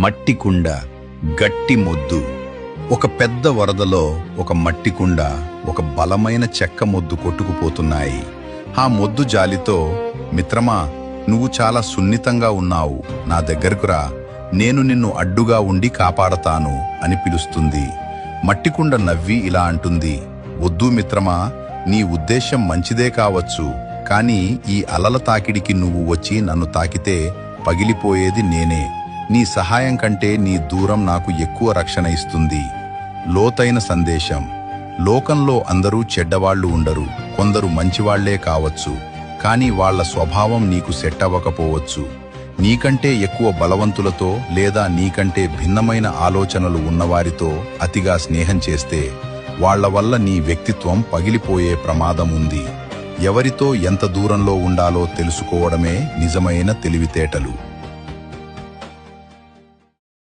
మట్టి కుండ, గట్టి మొద్దు. ఒక పెద్ద వరదలో ఒక మట్టి కుండ, ఒక బలమైన చెక్క మొద్దు కొట్టుకుపోతున్నాయి. ఆ మొద్దు జాలితో, మిత్రమా, నువ్వు చాలా సున్నితంగా ఉన్నావు, నా దగ్గరకు రా, నేను నిన్ను అడ్డుగా ఉండి కాపాడతాను అని పిలుస్తుంది. మట్టికుండ నవ్వి ఇలా అంటుంది, వద్దు మిత్రమా, నీ ఉద్దేశం మంచిదే కావచ్చు, కానీ ఈ అలల తాకిడికి నువ్వు వచ్చి నన్ను తాకితే పగిలిపోయేది నేనే. నీ సహాయం కంటే నీ దూరం నాకు ఎక్కువ రక్షణ ఇస్తుంది. లోతైన సందేశం. లోకంలో అందరూ చెడ్డవాళ్లు ఉండరు, కొందరు మంచివాళ్లే కావచ్చు, కానీ వాళ్ల స్వభావం నీకు సెట్ అవ్వకపోవచ్చు. నీకంటే ఎక్కువ బలవంతులతో లేదా నీకంటే భిన్నమైన ఆలోచనలు ఉన్నవారితో అతిగా స్నేహం చేస్తే వాళ్ల వల్ల నీ వ్యక్తిత్వం పగిలిపోయే ప్రమాదం ఉంది. ఎవరితో ఎంత దూరంలో ఉండాలో తెలుసుకోవడమే నిజమైన తెలివితేటలు.